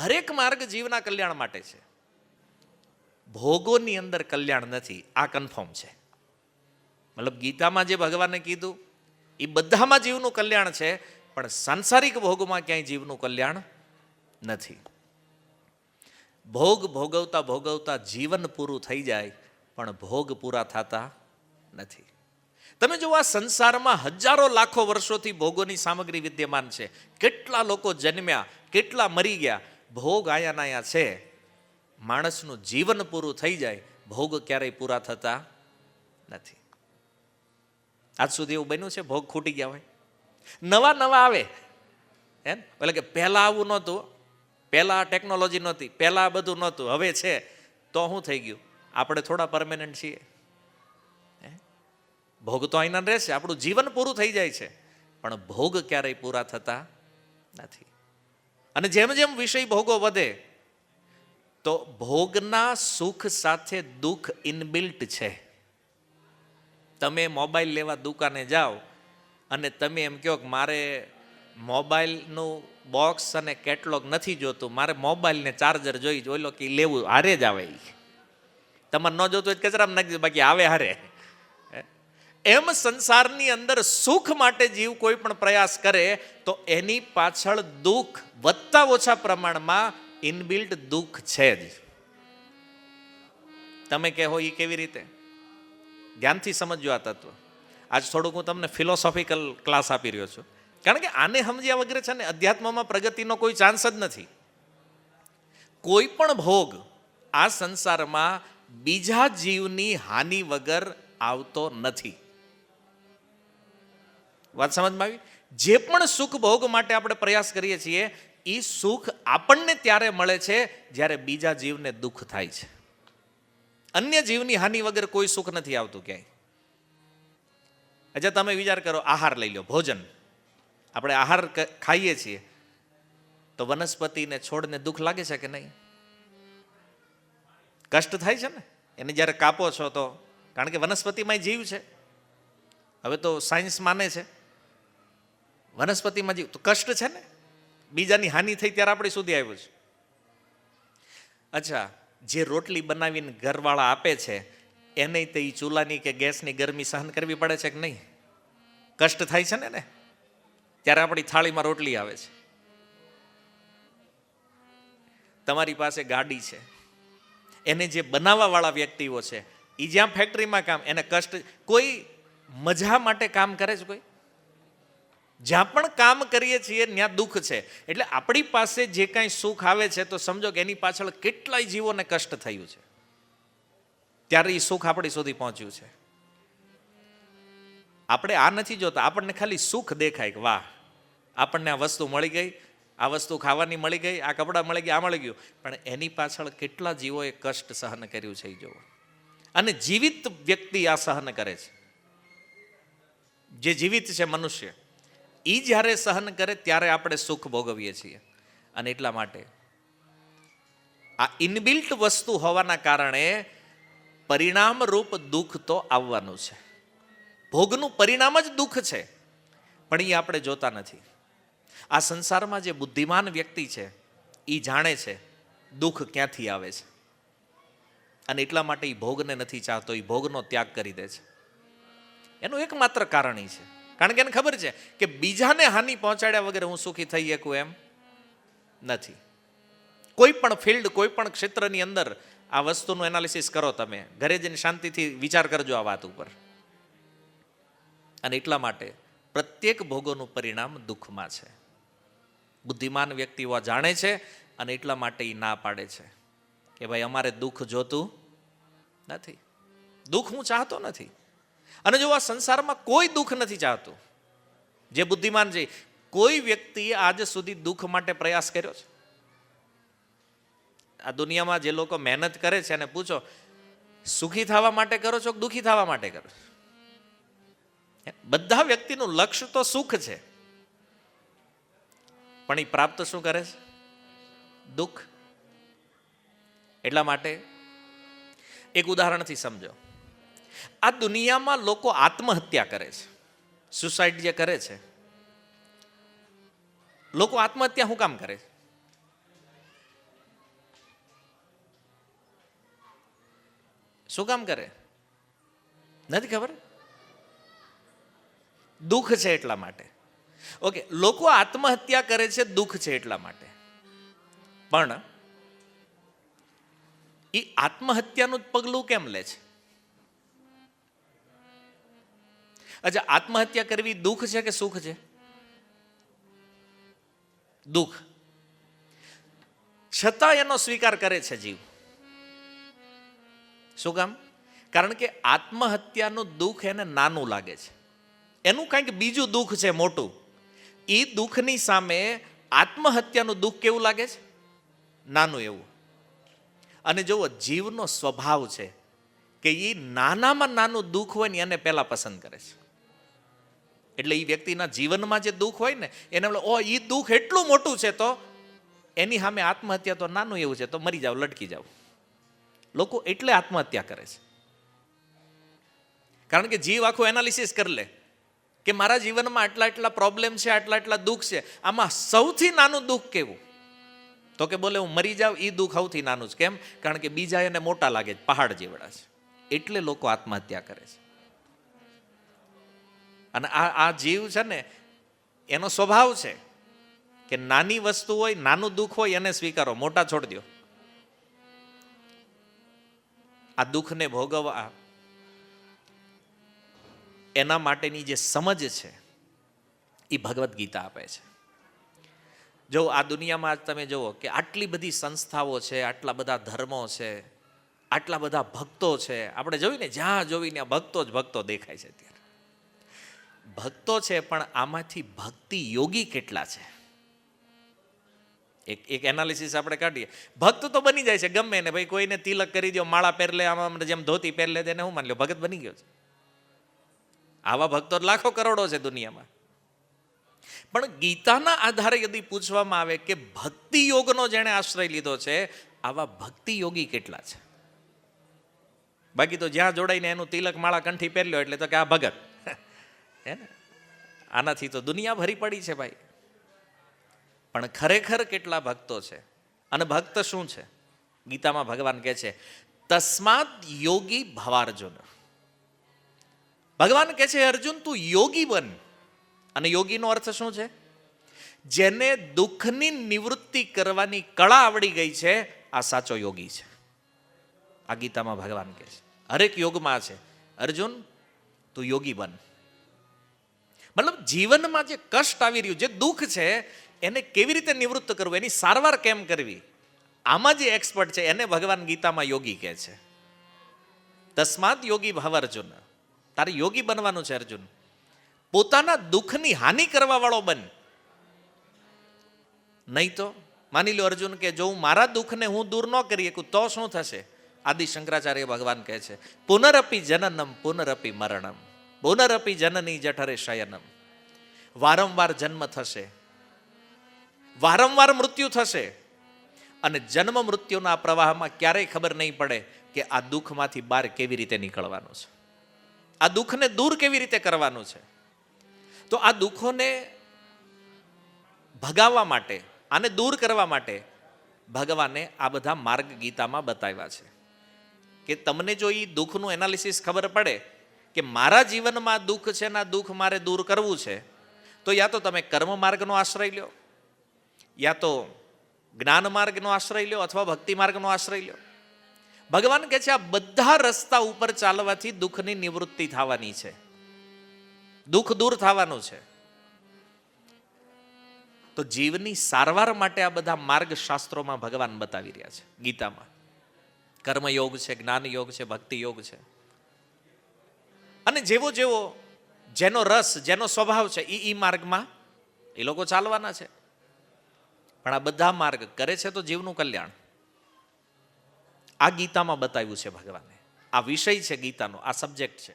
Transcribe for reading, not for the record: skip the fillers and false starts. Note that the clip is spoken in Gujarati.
હરેક માર્ગ જીવના કલ્યાણ માટે છે. ભોગોની અંદર કલ્યાણ નથી, આ કન્ફર્મ છે. મતલબ ગીતામાં જે ભગવાને કીધું એ બધામાં જીવનું કલ્યાણ છે, પણ સાંસારિક ભોગમાં ક્યાંય જીવનું કલ્યાણ નથી. ભોગ ભોગવતા ભોગવતા જીવન પૂરું થઈ જાય, પણ ભોગ પૂરા થતા નથી. તમે જો આ સંસારમાં હજારો લાખો વર્ષોથી ભોગોની સામગ્રી વિદ્યમાન છે. કેટલા લોકો જન્મ્યા, કેટલા મરી ગયા, ભોગ આયા નાયા છે. માણસનું જીવન પૂરું થઈ જાય, ભોગ ક્યારેય પૂરા થતા નથી. આજ સુધી એવું બન્યું છે ભોગ ખૂટી ગયા હોય? નવા નવા આવે એમ, એટલે કે પહેલા આવું નહોતું, પહેલા ટેકનોલોજી નહોતી, પહેલા આ બધું નહોતું, હવે છે. તો શું થઈ ગયું? આપણે થોડા પરમેનન્ટ છીએ? ભોગ તો અહીંના રહેશે, આપણું જીવન પૂરું થઈ જાય છે, પણ ભોગ ક્યારેય પૂરા થતા નથી. અને જેમ જેમ વિષય ભોગો વધે, તો ભોગના સુખ સાથે દુઃખ ઇનબિલ્ટ છે. તમે મોબાઈલ લેવા દુકાને જાઓ અને તમે એમ કહો કે મારે મોબાઈલનું બોક્સ અને કેટલોગ નથી જોતું, મારે મોબાઈલને ચાર્જર જોઈ, જોઈ લો કે લેવું, હારે જ આવે. તમારે ન જોતું હોય કચરામાં નાખી દો, બાકી આવે હારે. એમ સંસારની અંદર સુખ માટે જીવ કોઈ પણ પ્રયાસ કરે તો એની પાછળ દુઃખ વધતા ઓછા પ્રમાણમાં ઇનબિલ્ટ દુઃખ છે જ. તમે કહો એ કેવી રીતે? ધ્યાનથી સમજો આ તત્વ. આજ થોડુંક હું તમને ફિલોસોફિકલ ક્લાસ આપી રહ્યો છું, કારણ કે આને સમજ્યા વગર છે ને અધ્યાત્મમાં પ્રગતિનો કોઈ ચાન્સ જ નથી. કોઈ પણ ભોગ આ સંસારમાં બીજા જીવની હાનિ વગર આવતો નથી. વાત સમજમાં આવી? જે પણ સુખ ભોગ માટે આપણે પ્રયાસ કરીએ છીએ, એ સુખ આપણને ત્યારે મળે છે જ્યારે બીજા જીવને દુઃખ થાય છે. અન્ય જીવની હાનિ વગર કોઈ સુખ નથી આવતું ક્યાંય. અચ્છા, તમે વિચાર કરો, આહાર લઈ લો, ભોજન. આપણે આહાર ખાઈએ છીએ તો વનસ્પતિને, છોડને દુઃખ લાગે છે કે નહીં? કષ્ટ થાય છે ને એને જ્યારે કાપો છો તો, કારણ કે વનસ્પતિમાં જીવ છે. હવે તો સાયન્સ માને છે વનસ્પતિમાં જીવ તો કષ્ટ છે ને, બીજાની હાનિ થઈ ત્યારે આપણી સુધી આવ્યું છે. અચ્છા, જે રોટલી બનાવીને ઘરવાળા આપે છે એને તો એ ચૂલાની કે ગેસની ગરમી સહન કરવી પડે છે કે નહીં? કષ્ટ થાય છે ને ત્યારે આપણી થાળીમાં રોટલી આવે છે. તમારી પાસે ગાડી છે, એને જે બનાવવા વાળા વ્યક્તિઓ છે, એ જ્યાં ફેક્ટરીમાં કામ, એને કષ્ટ, કોઈ મજા માટે કામ કરે છે કોઈ? જ્યાં પણ કામ કરીએ છીએ ત્યાં દુઃખ છે. એટલે આપણી પાસે જે કાંઈ સુખ આવે છે તો સમજો કે એની પાછળ કેટલાય જીવોને કષ્ટ થયું છે, ત્યારે એ સુખ આપણી સુધી પહોંચ્યું છે. આપણે આ નથી જોતા, આપણને ખાલી સુખ દેખાય કે વાહ, આપણને આ વસ્તુ મળી ગઈ, આ વસ્તુ ખાવાની મળી ગઈ, આ કપડાં મળી ગયા, આ મળી ગયું, પણ એની પાછળ કેટલા જીવોએ કષ્ટ સહન કર્યું છે એ જુઓ. અને જીવિત વ્યક્તિ આ સહન કરે છે, જે જીવિત છે મનુષ્ય, એ જ્યારે સહન કરે ત્યારે આપણે સુખ ભોગવીએ છીએ. અને એટલા માટે આ ઇનબિલ્ટ વસ્તુ હોવાના કારણે પરિણામ રૂપ દુઃખ તો આવવાનું છે. ભોગનું પરિણામ જ દુઃખ છે, પણ એ આપણે જોતા નથી. આ સંસારમાં જે બુદ્ધિમાન વ્યક્તિ છે એ જાણે છે દુઃખ ક્યાંથી આવે છે, અને એટલા માટે એ ભોગને નથી ચાહતો, એ ભોગનો ત્યાગ કરી દે છે. એનું એકમાત્ર કારણ એ છે, કારણ કે એને ખબર છે કે બીજાને હાનિ પહોંચાડ્યા વગર હું સુખી થઈ શકું એમ નથી. કોઈ પણ ફિલ્ડ, કોઈ પણ ક્ષેત્રની અંદર આ વસ્તુનું એનાલિસિસ કરો, તમે ઘરે જઈને શાંતિથી વિચાર કરજો આ વાત ઉપર. અને એટલા માટે પ્રત્યેક ભોગોનું પરિણામ દુઃખમાં છે. બુદ્ધિમાન વ્યક્તિઓ જાણે છે, અને એટલા માટે એ ના પાડે છે કે ભાઈ અમારે દુઃખ જોતું નથી, દુઃખ હું ચાહતો નથી. અને જો આ સંસારમાં કોઈ દુઃખ નથી ચાહતું, જે બુદ્ધિમાન છે, કોઈ વ્યક્તિએ આજ સુધી દુઃખ માટે પ્રયાસ કર્યો છે? આ દુનિયામાં જે લોકો મહેનત કરે છે એને પૂછો, સુખી થવા માટે કરો છો કે દુઃખી થવા માટે કરો છો? બધા વ્યક્તિનું લક્ષ્ય તો સુખ છે, પણ એ પ્રાપ્ત શું કરે છે? દુઃખ. એટલા માટે એક ઉદાહરણથી સમજો. આ દુનિયામાં લોકો આત્મહત્યા કરે છે, સુસાઇડ જે કરે છે, લોકો આત્મહત્યા શું કામ કરે છે? શું કામ કરે? નથી ખબર? દુઃખ છે એટલા માટે. ઓકે, લોકો આત્મહત્યા કરે છે દુઃખ છે એટલા માટે. પણ એ આત્મહત્યાનું પગલું કેમ લે છે? અચ્છા, આત્મહત્યા કરવી દુઃખ છે કે સુખ છે? દુઃખ. છતાં એનો સ્વીકાર કરે છે જીવ. શું કામ? કારણ કે આત્મહત્યાનું દુઃખ એને નાનું લાગે છે. એનું કંઈક બીજું દુઃખ છે મોટું. એ દુઃખની સામે આત્મહત્યાનું દુઃખ કેવું લાગે છે? નાનું એવું. અને જુઓ, જીવનો સ્વભાવ છે કે એ નાનામાં નાનું દુઃખ હોય ને એને પહેલા પસંદ કરે છે. એટલે એ વ્યક્તિના જીવનમાં જે દુઃખ હોય ને એને એ દુઃખ એટલું મોટું છે તો એની સામે આત્મહત્યા તો નાનું એવું છે તો મરી જાવ, લટકી જાવ. લોકો એટલે આત્મહત્યા કરે છે. કારણ કે જીવ આખું એનાલિસિસ કરી લે કે મારા જીવનમાં આટલા આટલા પ્રોબ્લેમ છે, આટલા આટલા દુઃખ છે, આમાં સૌથી નાનું દુઃખ કેવું? તો કે બોલે હું મરી જાઉં, એ દુઃખ સૌથી નાનું છે. કેમ? કારણ કે બીજા એને મોટા લાગે છે, પહાડ જેવડા છે. એટલે લોકો આત્મહત્યા કરે છે. અને આ જીવ છે ને એનો સ્વભાવ છે કે નાની વસ્તુ હોય, નાનું દુઃખ હોય એને સ્વીકારો, મોટા છોડી દો. આ દુઃખને ભોગવવા એના માટેની જે સમજ છે એ ભગવદ્ ગીતા આપે છે. જો આ દુનિયામાં આજ તમે જુઓ કે આટલી બધી સંસ્થાઓ છે, આટલા બધા ધર્મો છે, આટલા બધા ભક્તો છે. આપણે જોયું ને જ્યાં જોઈને ભક્તો જ ભક્તો દેખાય છે. અત્યારે ભક્તો છે, પણ આમાંથી ભક્તિ યોગી કેટલા છે? એક એનાલિસિસ આપણે કાઢીએ. ભક્ત તો બની જાય છે ગમે ને, ભાઈ કોઈને તિલક કરી દો, માળા પહેર લે, આમ જેમ ધોતી પહેર લે, તેને હું માની લો ભગત બની ગયો છે. આવા ભક્તો લાખો કરોડો છે દુનિયામાં. પણ ગીતાના આધારે યદિ પૂછવામાં આવે કે ભક્તિ યોગનો જેણે આશ્રય લીધો છે, આવા ભક્તિ યોગી કેટલા છે? બાકી તો જ્યાં જોડાઈને એનું તિલક માળા કંઠી પહેર્યો એટલે તો કે આ ભગત હે ને. આનાથી તો દુનિયા ભરી પડી છે ભાઈ. પણ ખરેખર કેટલા ભક્તો છે? અને ભક્ત શું છે? ગીતામાં ભગવાન કહે છે તસ્માદ યોગી ભવાર્જુન. ભગવાન કહે છે અર્જુન તું યોગી બન. અને યોગીનો અર્થ શું છે? જેને દુઃખની નિવૃત્તિ કરવાની કળા આવડી ગઈ છે, આ સાચો યોગી છે. આ ગીતામાં ભગવાન કહે છે. હરેક યોગમાં છે અર્જુન તું યોગી બન. મતલબ જીવનમાં જે કષ્ટ આવી રહ્યું, જે દુઃખ છે, એને કેવી રીતે નિવૃત્ત કરવું, એની સારવાર કેમ કરવી, આમાં જે એક્સપર્ટ છે એને ભગવાન ગીતામાં યોગી કહે છે. તસ્માત યોગી ભવ અર્જુન. તારે યોગી બનવાનું છે અર્જુન. પોતાના દુઃખની હાનિ કરવા વાળો બન. નહીં તો માની લો અર્જુન કે જો હું મારા દુઃખને હું દૂર ન કરી શકું તો શું થશે? આદિ શંકરાચાર્ય ભગવાન કહે છે પુનરપી જનનમ પુનરપી મરણમ પુનરપી જનની જઠરે શયનમ. વારંવાર જન્મ થશે, વારંવાર મૃત્યુ થશે, અને જન્મ મૃત્યુના પ્રવાહમાં ક્યારેય ખબર નહીં પડે કે આ દુઃખમાંથી બહાર કેવી રીતે નીકળવાનું છે, આ દુઃખને દૂર કેવી રીતે કરવાનું છે. તો આ દુઃખોને ભગાવવા માટે, આને દૂર કરવા માટે ભગવાને આ બધા માર્ગ ગીતામાં બતાવ્યા છે કે તમને જો એ દુઃખનું એનાલિસિસ ખબર પડે કે મારા જીવનમાં દુઃખ છે ને દુઃખ મારે દૂર કરવું છે, તો યા તો તમે કર્મ માર્ગનો આશ્રય લો, યા તો જ્ઞાન માર્ગનો આશ્રય લો, અથવા ભક્તિ માર્ગનો આશ્રય લો. ભગવાન કહે છે આ બધા રસ્તા ઉપર ચાલવાથી દુઃખની નિવૃત્તિ થવાની છે, દુઃખ દૂર થવાનું છે. તો જીવની સારવાર માટે આ બધા માર્ગ શાસ્ત્રોમાં ભગવાન બતાવી રહ્યા છે ગીતામાં. કર્મયોગ છે, જ્ઞાન યોગ છે, ભક્તિ યોગ છે. અને જેવો જેવો જેનો રસ, જેનો સ્વભાવ છે એ માર્ગમાં એ લોકો ચાલવાના છે. પણ આ બધા માર્ગ કરે છે તો જીવનું કલ્યાણ. આ ગીતામાં બતાવ્યું છે ભગવાને. આ વિષય છે ગીતાનો, આ સબ્જેક્ટ છે.